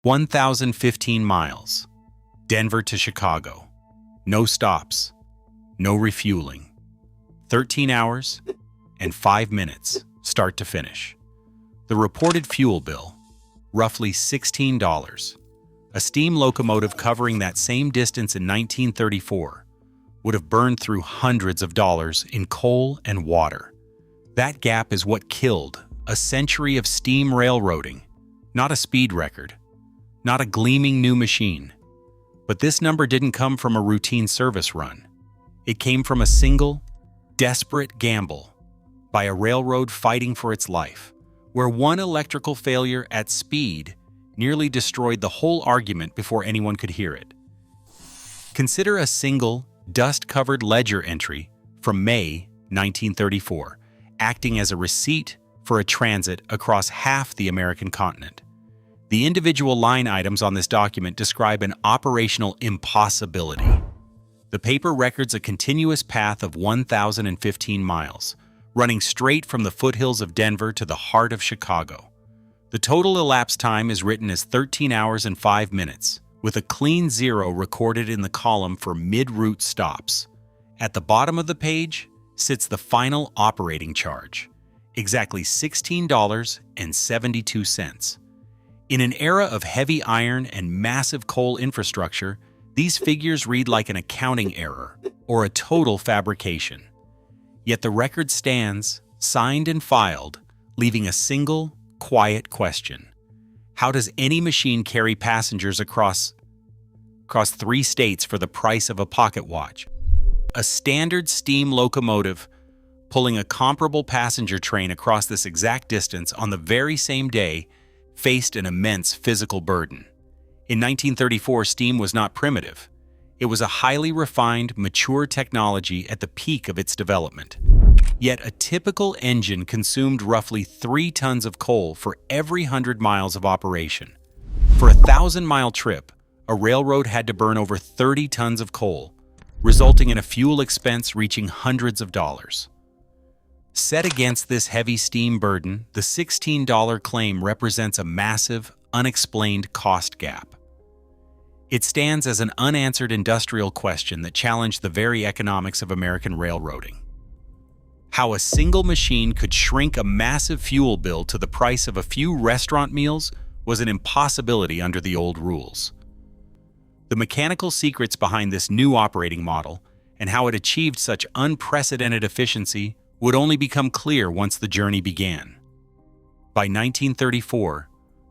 1,015 miles. Denver to Chicago. No stops. No refueling. 13 hours and 5 minutes, start to finish. The reported fuel bill, roughly $16. A steam locomotive covering that same distance in 1934 would have burned through hundreds of dollars in coal and water. That gap is what killed a century of steam railroading, not a speed record, not a gleaming new machine. But this number didn't come from a routine service run. It came from a single, desperate gamble by a railroad fighting for its life, where one electrical failure at speed nearly destroyed the whole argument before anyone could hear it. Consider a single, dust-covered ledger entry from May 1934, acting as a receipt for a transit across half the American continent. The individual line items on this document describe an operational impossibility. The paper records a continuous path of 1,015 miles, running straight from the foothills of Denver to the heart of Chicago. The total elapsed time is written as 13 hours and 5 minutes, with a clean zero recorded in the column for mid-route stops. At the bottom of the page sits the final operating charge, exactly $16.72. In an era of heavy iron and massive coal infrastructure, these figures read like an accounting error or a total fabrication. Yet the record stands, signed and filed, leaving a single, quiet question. How does any machine carry passengers across 3 states for the price of a pocket watch? A standard steam locomotive pulling a comparable passenger train across this exact distance on the very same day faced an immense physical burden. In 1934, steam was not primitive. It was a highly refined, mature technology at the peak of its development. Yet a typical engine consumed roughly 3 tons of coal for every 100 miles of operation. For a 1,000-mile trip, a railroad had to burn over 30 tons of coal, resulting in a fuel expense reaching hundreds of dollars. Set against this heavy steam burden, the $16 claim represents a massive, unexplained cost gap. It stands as an unanswered industrial question that challenged the very economics of American railroading. How a single machine could shrink a massive fuel bill to the price of a few restaurant meals was an impossibility under the old rules. The mechanical secrets behind this new operating model and how it achieved such unprecedented efficiency would only become clear once the journey began. By 1934,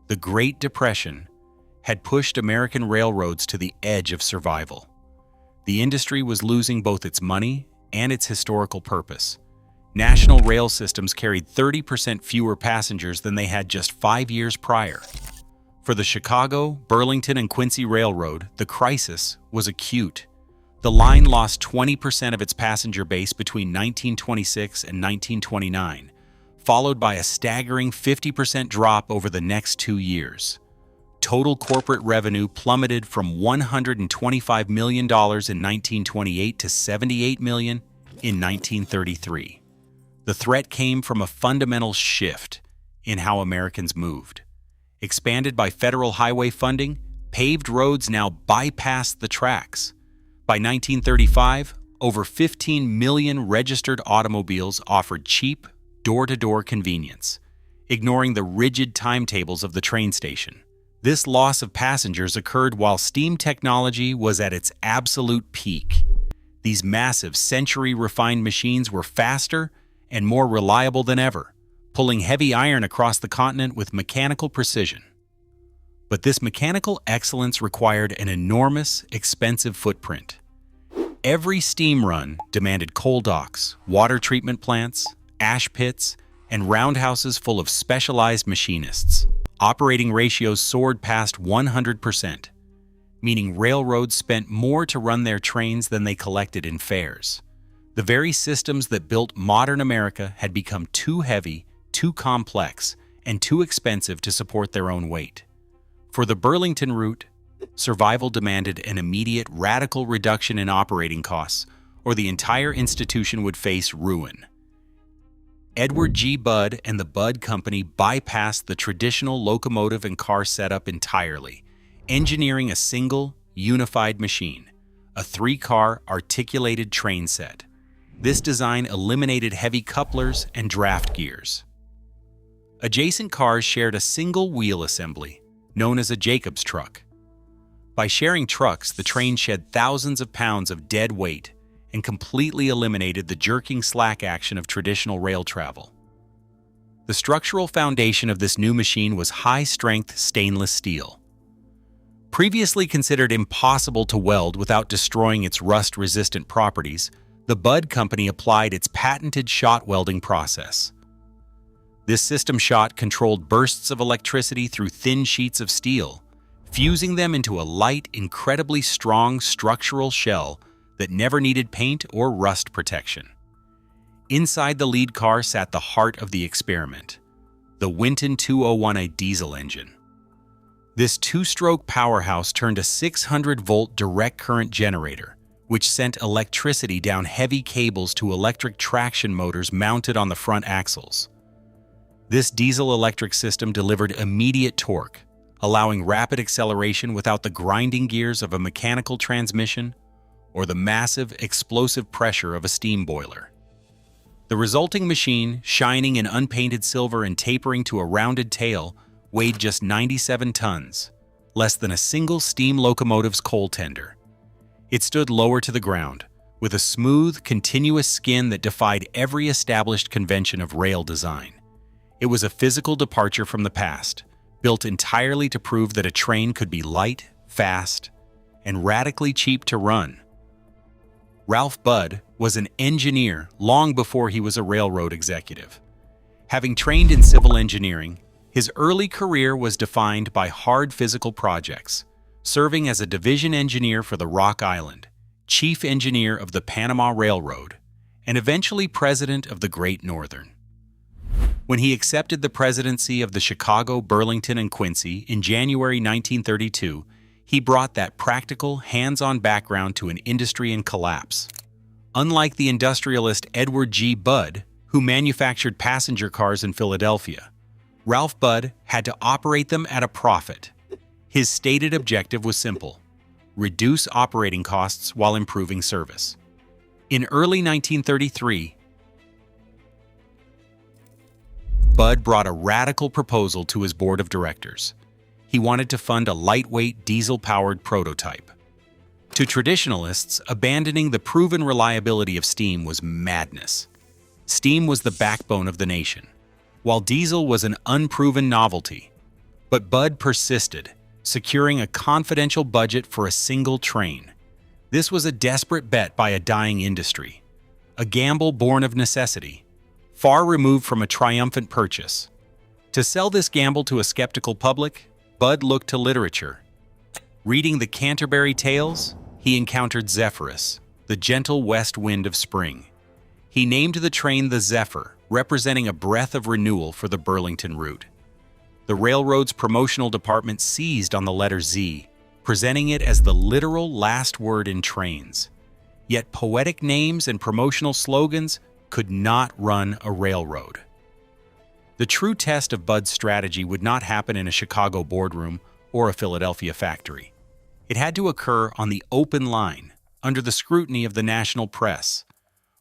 the Great Depression had pushed American railroads to the edge of survival. The industry was losing both its money and its historical purpose. National rail systems carried 30% fewer passengers than they had just 5 years prior. For the Chicago, Burlington, and Quincy Railroad, the crisis was acute. The line lost 20% of its passenger base between 1926 and 1929, followed by a staggering 50% drop over the next 2 years. Total corporate revenue plummeted from $125 million in 1928 to $78 million in 1933. The threat came from a fundamental shift in how Americans moved. Expanded by federal highway funding, paved roads now bypassed the tracks. By 1935, over 15 million registered automobiles offered cheap, door-to-door convenience, ignoring the rigid timetables of the train station. This loss of passengers occurred while steam technology was at its absolute peak. These massive, century-refined machines were faster and more reliable than ever, pulling heavy iron across the continent with mechanical precision. But this mechanical excellence required an enormous, expensive footprint. Every steam run demanded coal docks, water treatment plants, ash pits, and roundhouses full of specialized machinists. Operating ratios soared past 100%, meaning railroads spent more to run their trains than they collected in fares. The very systems that built modern America had become too heavy, too complex, and too expensive to support their own weight. For the Burlington route, survival demanded an immediate, radical reduction in operating costs, or the entire institution would face ruin. Edward G. Budd and the Budd Company bypassed the traditional locomotive and car setup entirely, engineering a single, unified machine, a three-car articulated train set. This design eliminated heavy couplers and draft gears. Adjacent cars shared a single wheel assembly, known as a Jacob's truck. By sharing trucks, the train shed thousands of pounds of dead weight and completely eliminated the jerking slack action of traditional rail travel. The structural foundation of this new machine was high-strength stainless steel. Previously considered impossible to weld without destroying its rust-resistant properties, the Budd Company applied its patented shot welding process. This system shot controlled bursts of electricity through thin sheets of steel, fusing them into a light, incredibly strong structural shell that never needed paint or rust protection. Inside the lead car sat the heart of the experiment, the Winton 201A diesel engine. This two-stroke powerhouse turned a 600-volt direct current generator, which sent electricity down heavy cables to electric traction motors mounted on the front axles. This diesel-electric system delivered immediate torque, allowing rapid acceleration without the grinding gears of a mechanical transmission or the massive, explosive pressure of a steam boiler. The resulting machine, shining in unpainted silver and tapering to a rounded tail, weighed just 97 tons, less than a single steam locomotive's coal tender. It stood lower to the ground, with a smooth, continuous skin that defied every established convention of rail design. It was a physical departure from the past, built entirely to prove that a train could be light, fast, and radically cheap to run. Ralph Budd was an engineer long before he was a railroad executive. Having trained in civil engineering, his early career was defined by hard physical projects, serving as a division engineer for the Rock Island, chief engineer of the Panama Railroad, and eventually president of the Great Northern. When he accepted the presidency of the Chicago, Burlington, and Quincy in January 1932, he brought that practical, hands-on background to an industry in collapse. Unlike the industrialist Edward G. Budd, who manufactured passenger cars in Philadelphia, Ralph Budd had to operate them at a profit. His stated objective was simple: reduce operating costs while improving service. In early 1933, Budd brought a radical proposal to his board of directors. He wanted to fund a lightweight, diesel-powered prototype. To traditionalists, abandoning the proven reliability of steam was madness. Steam was the backbone of the nation, while diesel was an unproven novelty. But Budd persisted, securing a confidential budget for a single train. This was a desperate bet by a dying industry, a gamble born of necessity, far removed from a triumphant purchase. To sell this gamble to a skeptical public, Budd looked to literature. Reading the Canterbury Tales, he encountered Zephyrus, the gentle west wind of spring. He named the train the Zephyr, representing a breath of renewal for the Burlington route. The railroad's promotional department seized on the letter Z, presenting it as the literal last word in trains. Yet poetic names and promotional slogans could not run a railroad. The true test of Budd's strategy would not happen in a Chicago boardroom or a Philadelphia factory. It had to occur on the open line, under the scrutiny of the national press,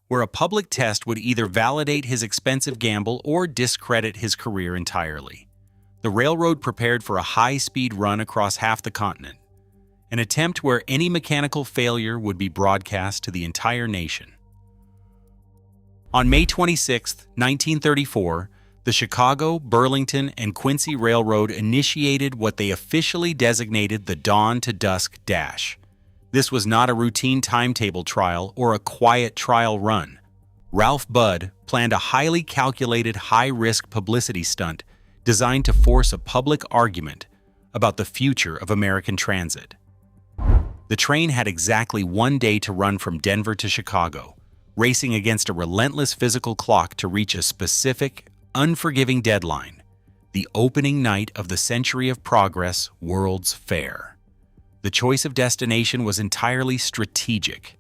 where a public test would either validate his expensive gamble or discredit his career entirely. The railroad prepared for a high-speed run across half the continent, an attempt where any mechanical failure would be broadcast to the entire nation. On May 26, 1934, the Chicago, Burlington, and Quincy Railroad initiated what they officially designated the dawn-to-dusk dash. This was not a routine timetable trial or a quiet trial run. Ralph Budd planned a highly calculated, high-risk publicity stunt designed to force a public argument about the future of American transit. The train had exactly 1 day to run from Denver to Chicago, racing against a relentless physical clock to reach a specific, unforgiving deadline: the opening night of the Century of Progress World's Fair. The choice of destination was entirely strategic.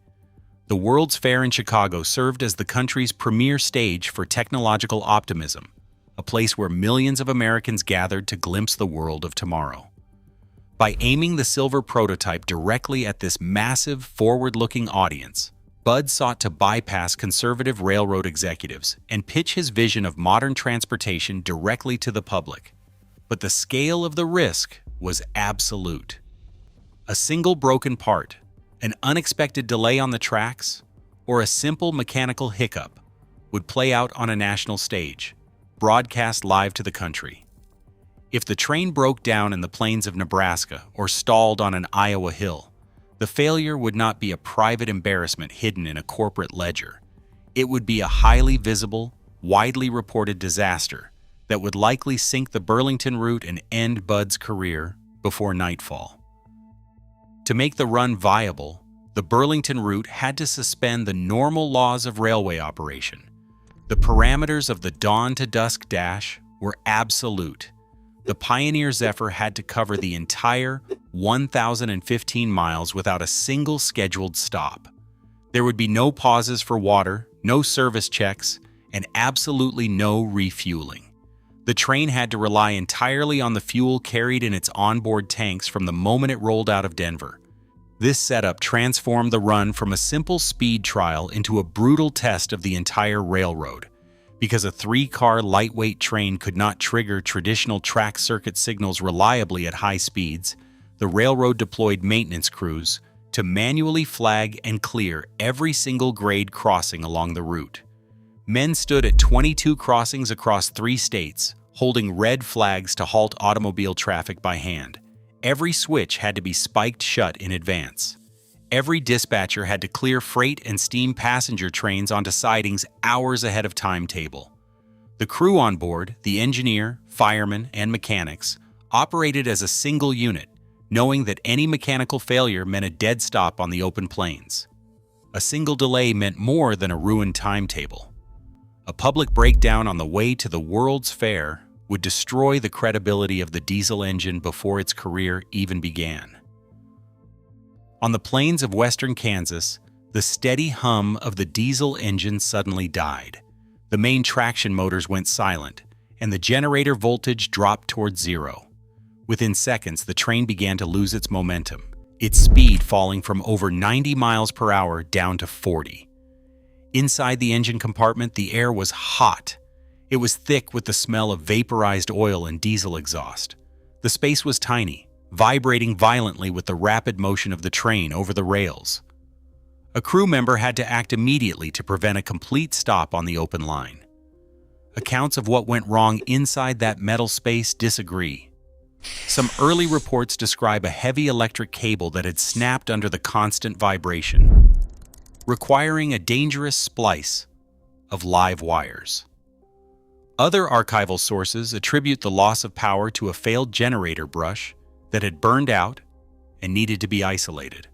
The World's Fair in Chicago served as the country's premier stage for technological optimism, a place where millions of Americans gathered to glimpse the world of tomorrow. By aiming the silver prototype directly at this massive, forward-looking audience, Budd sought to bypass conservative railroad executives and pitch his vision of modern transportation directly to the public. But the scale of the risk was absolute. A single broken part, an unexpected delay on the tracks, or a simple mechanical hiccup would play out on a national stage, broadcast live to the country. If the train broke down in the plains of Nebraska or stalled on an Iowa hill, the failure would not be a private embarrassment hidden in a corporate ledger. It would be a highly visible, widely reported disaster that would likely sink the Burlington route and end Budd's career before nightfall. To make the run viable, the Burlington route had to suspend the normal laws of railway operation. The parameters of the dawn-to-dusk dash were absolute. The Pioneer Zephyr had to cover the entire 1,015 miles without a single scheduled stop. There would be no pauses for water, no service checks, and absolutely no refueling. The train had to rely entirely on the fuel carried in its onboard tanks from the moment it rolled out of Denver. This setup transformed the run from a simple speed trial into a brutal test of the entire railroad. Because a 3-car lightweight train could not trigger traditional track circuit signals reliably at high speeds, the railroad deployed maintenance crews to manually flag and clear every single grade crossing along the route. Men stood at 22 crossings across 3 states, holding red flags to halt automobile traffic by hand. Every switch had to be spiked shut in advance. Every dispatcher had to clear freight and steam passenger trains onto sidings hours ahead of timetable. The crew on board, the engineer, firemen, and mechanics, operated as a single unit, knowing that any mechanical failure meant a dead stop on the open plains. A single delay meant more than a ruined timetable. A public breakdown on the way to the World's Fair would destroy the credibility of the diesel engine before its career even began. On the plains of western Kansas, the steady hum of the diesel engine suddenly died. The main traction motors went silent, and the generator voltage dropped towards zero. Within seconds, the train began to lose its momentum, its speed falling from over 90 miles per hour down to 40. Inside the engine compartment, the air was hot. It was thick with the smell of vaporized oil and diesel exhaust. The space was tiny, vibrating violently with the rapid motion of the train over the rails. A crew member had to act immediately to prevent a complete stop on the open line. Accounts of what went wrong inside that metal space disagree. Some early reports describe a heavy electric cable that had snapped under the constant vibration, requiring a dangerous splice of live wires. Other archival sources attribute the loss of power to a failed generator brush that had burned out and needed to be isolated.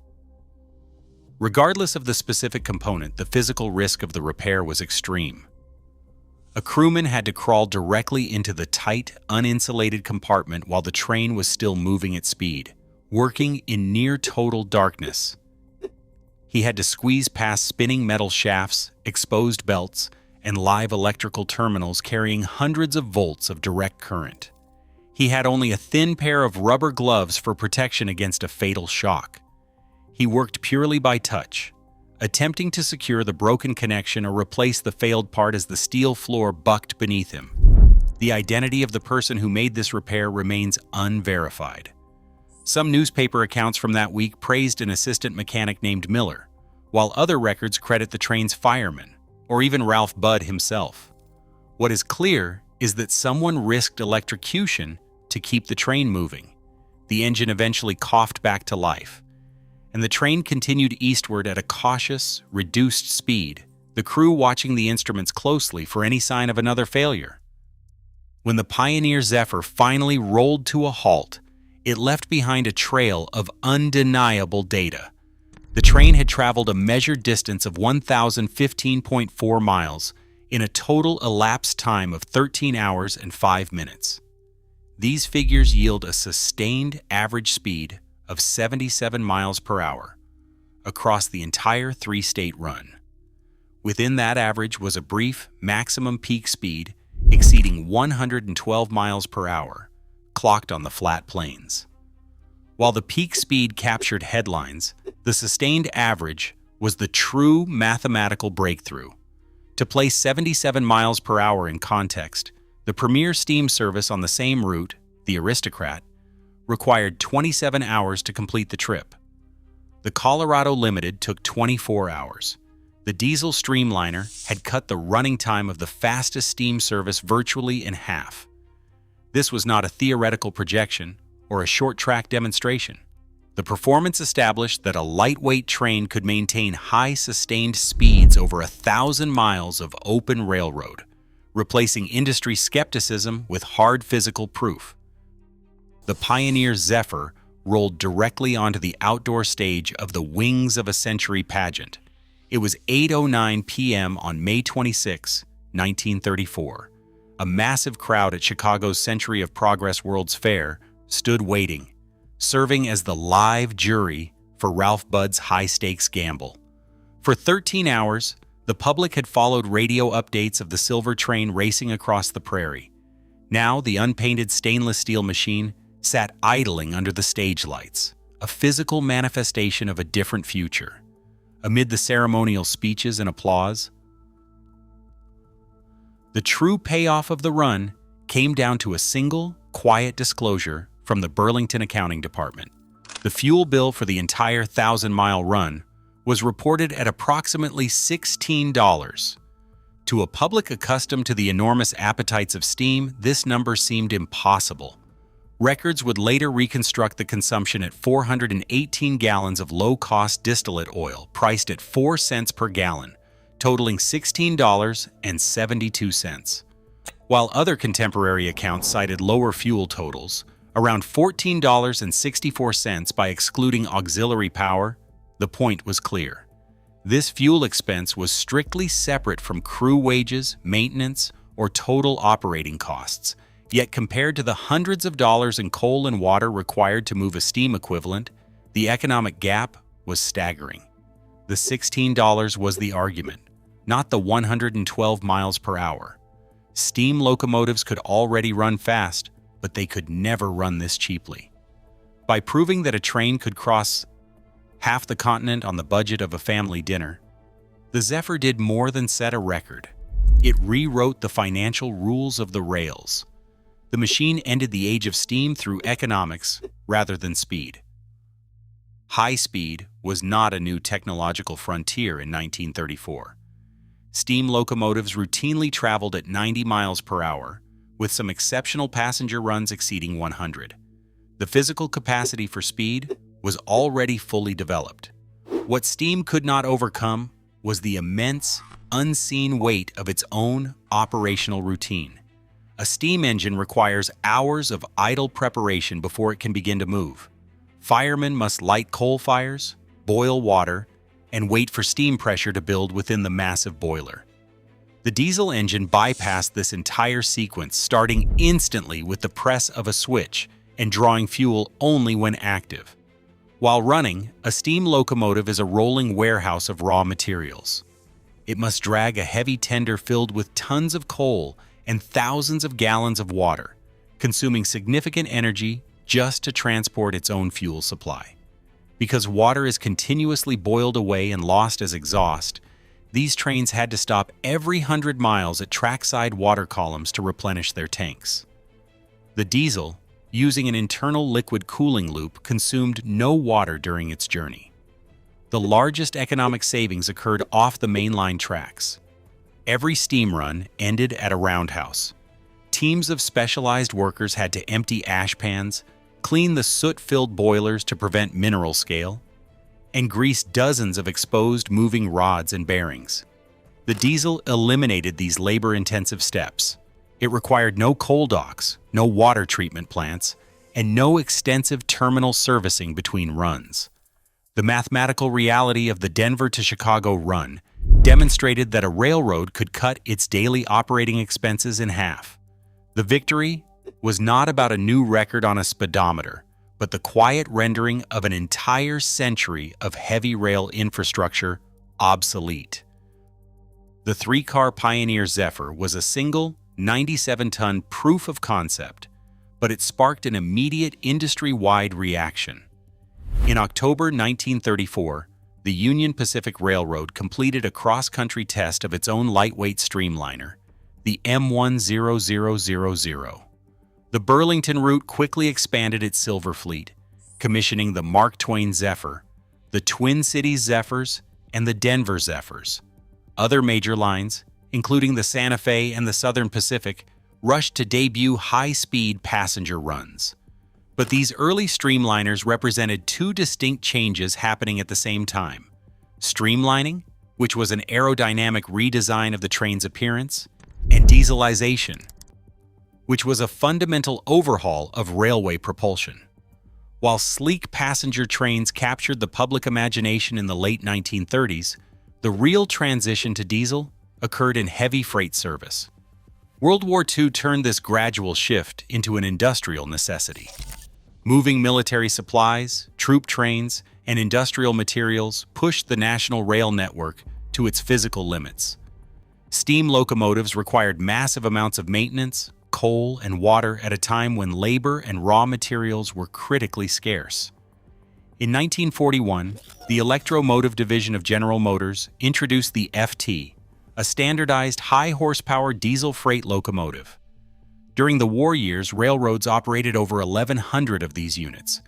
Regardless of the specific component, the physical risk of the repair was extreme. A crewman had to crawl directly into the tight, uninsulated compartment while the train was still moving at speed, working in near-total darkness. He had to squeeze past spinning metal shafts, exposed belts, and live electrical terminals carrying hundreds of volts of direct current. He had only a thin pair of rubber gloves for protection against a fatal shock. He worked purely by touch, attempting to secure the broken connection or replace the failed part as the steel floor bucked beneath him. The identity of the person who made this repair remains unverified. Some newspaper accounts from that week praised an assistant mechanic named Miller, while other records credit the train's fireman, or even Ralph Budd himself. What is clear is that someone risked electrocution to keep the train moving. The engine eventually coughed back to life, and the train continued eastward at a cautious, reduced speed, the crew watching the instruments closely for any sign of another failure. When the Pioneer Zephyr finally rolled to a halt, it left behind a trail of undeniable data. The train had traveled a measured distance of 1,015.4 miles in a total elapsed time of 13 hours and 5 minutes. These figures yield a sustained average speed of 77 miles per hour, across the entire three-state run. Within that average was a brief maximum peak speed exceeding 112 miles per hour, clocked on the flat plains. While the peak speed captured headlines, the sustained average was the true mathematical breakthrough. To place 77 miles per hour in context, the premier steam service on the same route, the Aristocrat, required 27 hours to complete the trip. The Colorado Limited took 24 hours. The diesel streamliner had cut the running time of the fastest steam service virtually in half. This was not a theoretical projection or a short-track demonstration. The performance established that a lightweight train could maintain high sustained speeds over 1,000 miles of open railroad, replacing industry skepticism with hard physical proof. The Pioneer Zephyr rolled directly onto the outdoor stage of the Wings of a Century pageant. It was 8:09 p.m. on May 26, 1934. A massive crowd at Chicago's Century of Progress World's Fair stood waiting, serving as the live jury for Ralph Budd's high-stakes gamble. For 13 hours, the public had followed radio updates of the silver train racing across the prairie. Now, the unpainted stainless steel machine sat idling under the stage lights, a physical manifestation of a different future. Amid the ceremonial speeches and applause, the true payoff of the run came down to a single, quiet disclosure from the Burlington Accounting Department. The fuel bill for the entire 1,000-mile run was reported at approximately $16. To a public accustomed to the enormous appetites of steam, this number seemed impossible. Records would later reconstruct the consumption at 418 gallons of low-cost distillate oil, priced at 4 cents per gallon, totaling $16.72. While other contemporary accounts cited lower fuel totals, around $14.64 by excluding auxiliary power, the point was clear. This fuel expense was strictly separate from crew wages, maintenance, or total operating costs, yet compared to the hundreds of dollars in coal and water required to move a steam equivalent, the economic gap was staggering. The $16 was the argument, not the 112 miles per hour. Steam locomotives could already run fast, but they could never run this cheaply. By proving that a train could cross half the continent on the budget of a family dinner, the Zephyr did more than set a record. It rewrote the financial rules of the rails. The machine ended the age of steam through economics rather than speed. High speed was not a new technological frontier in 1934. Steam locomotives routinely traveled at 90 miles per hour, with some exceptional passenger runs exceeding 100. The physical capacity for speed was already fully developed. What steam could not overcome was the immense, unseen weight of its own operational routine. A steam engine requires hours of idle preparation before it can begin to move. Firemen must light coal fires, boil water, and wait for steam pressure to build within the massive boiler. The diesel engine bypassed this entire sequence, starting instantly with the press of a switch and drawing fuel only when active. While running, a steam locomotive is a rolling warehouse of raw materials. It must drag a heavy tender filled with tons of coal and thousands of gallons of water, consuming significant energy just to transport its own fuel supply. Because water is continuously boiled away and lost as exhaust, these trains had to stop every 100 miles at trackside water columns to replenish their tanks. The diesel, using an internal liquid cooling loop, consumed no water during its journey. The largest economic savings occurred off the mainline tracks. Every steam run ended at a roundhouse. Teams of specialized workers had to empty ash pans, clean the soot-filled boilers to prevent mineral scale, and grease dozens of exposed moving rods and bearings. The diesel eliminated these labor-intensive steps. It required no coal docks, no water treatment plants, and no extensive terminal servicing between runs. The mathematical reality of the Denver to Chicago run demonstrated that a railroad could cut its daily operating expenses in half. The victory was not about a new record on a speedometer, but the quiet rendering of an entire century of heavy rail infrastructure obsolete. The three-car Pioneer Zephyr was a single, 97-ton proof of concept, but it sparked an immediate industry-wide reaction. In October 1934, the Union Pacific Railroad completed a cross-country test of its own lightweight streamliner, the M10000. The Burlington route quickly expanded its silver fleet, commissioning the Mark Twain Zephyr, the Twin Cities Zephyrs, and the Denver Zephyrs. Other major lines, including the Santa Fe and the Southern Pacific, rushed to debut high-speed passenger runs. But these early streamliners represented two distinct changes happening at the same time: streamlining, which was an aerodynamic redesign of the train's appearance, and dieselization, which was a fundamental overhaul of railway propulsion. While sleek passenger trains captured the public imagination in the late 1930s, the real transition to diesel occurred in heavy freight service. World War II turned this gradual shift into an industrial necessity. Moving military supplies, troop trains, and industrial materials pushed the national rail network to its physical limits. Steam locomotives required massive amounts of maintenance, coal, and water at a time when labor and raw materials were critically scarce. In 1941, the Electromotive Division of General Motors introduced the FT, a standardized high-horsepower diesel freight locomotive. During the war years, railroads operated over 1,100 of these units,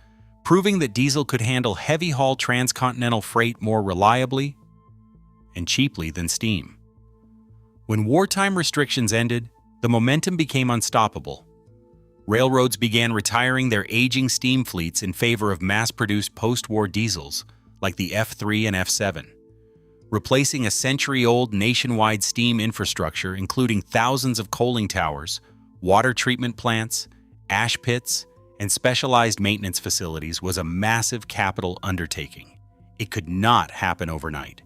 proving that diesel could handle heavy-haul transcontinental freight more reliably and cheaply than steam. When wartime restrictions ended, the momentum became unstoppable. Railroads began retiring their aging steam fleets in favor of mass-produced post-war diesels like the F3 and F7, replacing a century-old nationwide steam infrastructure including thousands of coaling towers, water treatment plants, ash pits, and specialized maintenance facilities was a massive capital undertaking. It could not happen overnight,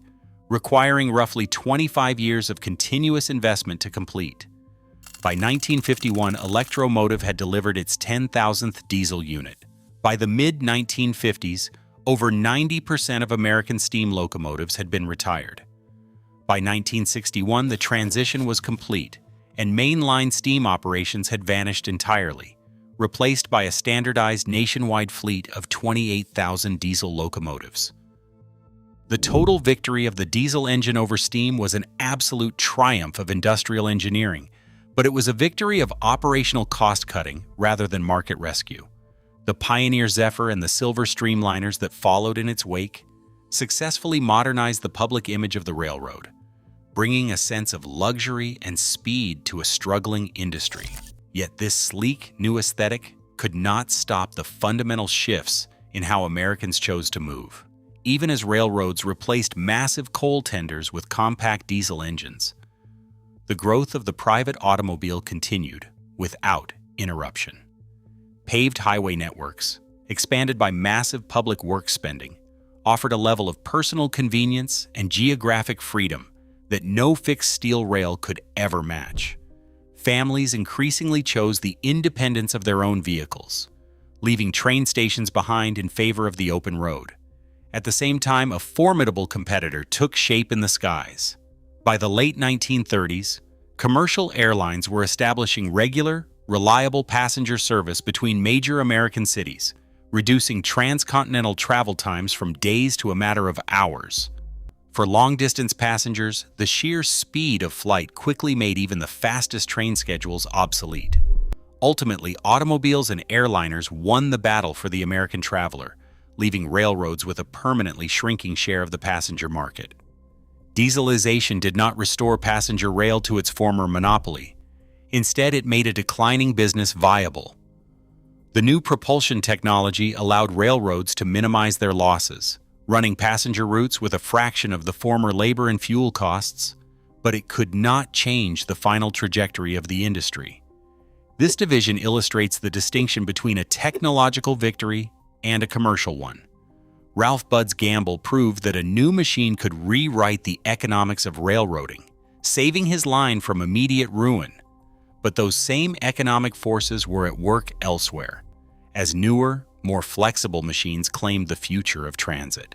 requiring roughly 25 years of continuous investment to complete. By 1951, Electromotive had delivered its 10,000th diesel unit. By the mid-1950s, over 90% of American steam locomotives had been retired. By 1961, the transition was complete, and mainline steam operations had vanished entirely, replaced by a standardized nationwide fleet of 28,000 diesel locomotives. The total victory of the diesel engine over steam was an absolute triumph of industrial engineering, but it was a victory of operational cost-cutting rather than market rescue. The Pioneer Zephyr and the Silver Streamliners that followed in its wake successfully modernized the public image of the railroad, bringing a sense of luxury and speed to a struggling industry. Yet this sleek, new aesthetic could not stop the fundamental shifts in how Americans chose to move. Even as railroads replaced massive coal tenders with compact diesel engines, the growth of the private automobile continued without interruption. Paved highway networks, expanded by massive public works spending, offered a level of personal convenience and geographic freedom that no fixed steel rail could ever match. Families increasingly chose the independence of their own vehicles, leaving train stations behind in favor of the open road. At the same time, a formidable competitor took shape in the skies. By the late 1930s, commercial airlines were establishing regular, reliable passenger service between major American cities, reducing transcontinental travel times from days to a matter of hours. For long-distance passengers, the sheer speed of flight quickly made even the fastest train schedules obsolete. Ultimately, automobiles and airliners won the battle for the American traveler, leaving railroads with a permanently shrinking share of the passenger market. Dieselization did not restore passenger rail to its former monopoly. Instead, it made a declining business viable. The new propulsion technology allowed railroads to minimize their losses, running passenger routes with a fraction of the former labor and fuel costs, but it could not change the final trajectory of the industry. This division illustrates the distinction between a technological victory and a commercial one. Ralph Budd's gamble proved that a new machine could rewrite the economics of railroading, saving his line from immediate ruin. But those same economic forces were at work elsewhere. As newer, more flexible machines claimed the future of transit.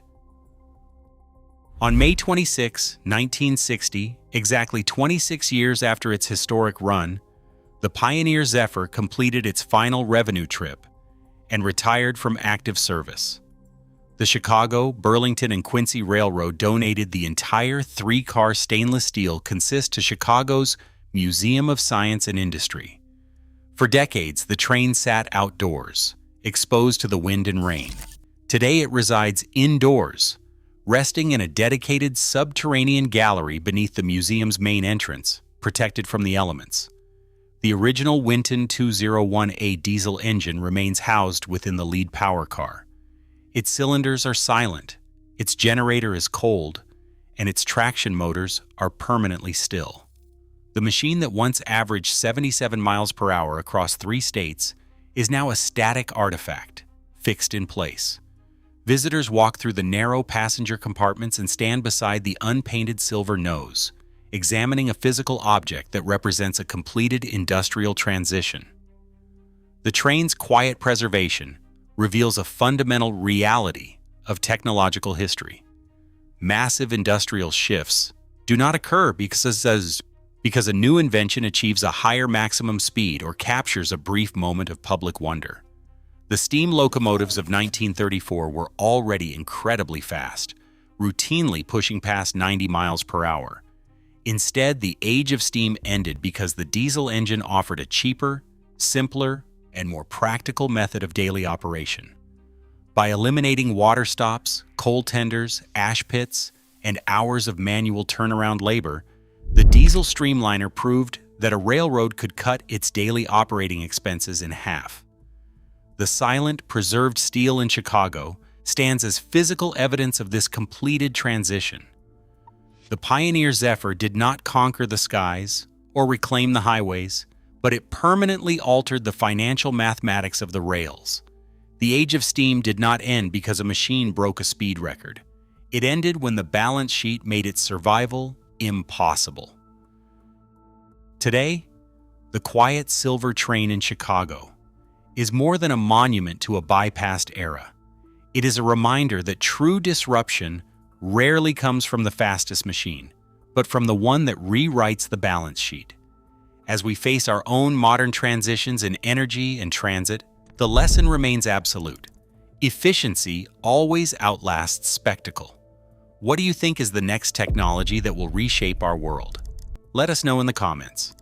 On May 26, 1960, exactly 26 years after its historic run, the Pioneer Zephyr completed its final revenue trip and retired from active service. The Chicago, Burlington, and Quincy Railroad donated the entire three-car stainless steel consist to Chicago's Museum of Science and Industry. For decades, the train sat outdoors, exposed to the wind and rain. Today it resides indoors, resting in a dedicated subterranean gallery beneath the museum's main entrance, protected from the elements. The original Winton 201A diesel engine remains housed within the lead power car. Its cylinders are silent, its generator is cold, and its traction motors are permanently still. The machine that once averaged 77 miles per hour across 3 states is now a static artifact, fixed in place. Visitors walk through the narrow passenger compartments and stand beside the unpainted silver nose, examining a physical object that represents a completed industrial transition. The train's quiet preservation reveals a fundamental reality of technological history. Massive industrial shifts do not occur because a new invention achieves a higher maximum speed or captures a brief moment of public wonder. The steam locomotives of 1934 were already incredibly fast, routinely pushing past 90 miles per hour. Instead, the age of steam ended because the diesel engine offered a cheaper, simpler, and more practical method of daily operation. By eliminating water stops, coal tenders, ash pits, and hours of manual turnaround labor, the diesel streamliner proved that a railroad could cut its daily operating expenses in half. The silent, preserved steel in Chicago stands as physical evidence of this completed transition. The Pioneer Zephyr did not conquer the skies or reclaim the highways, but it permanently altered the financial mathematics of the rails. The age of steam did not end because a machine broke a speed record. It ended when the balance sheet made its survival impossible. Today, the quiet silver train in Chicago is more than a monument to a bypassed era. It is a reminder that true disruption rarely comes from the fastest machine, but from the one that rewrites the balance sheet. As we face our own modern transitions in energy and transit, the lesson remains absolute. Efficiency always outlasts spectacle. What do you think is the next technology that will reshape our world? Let us know in the comments.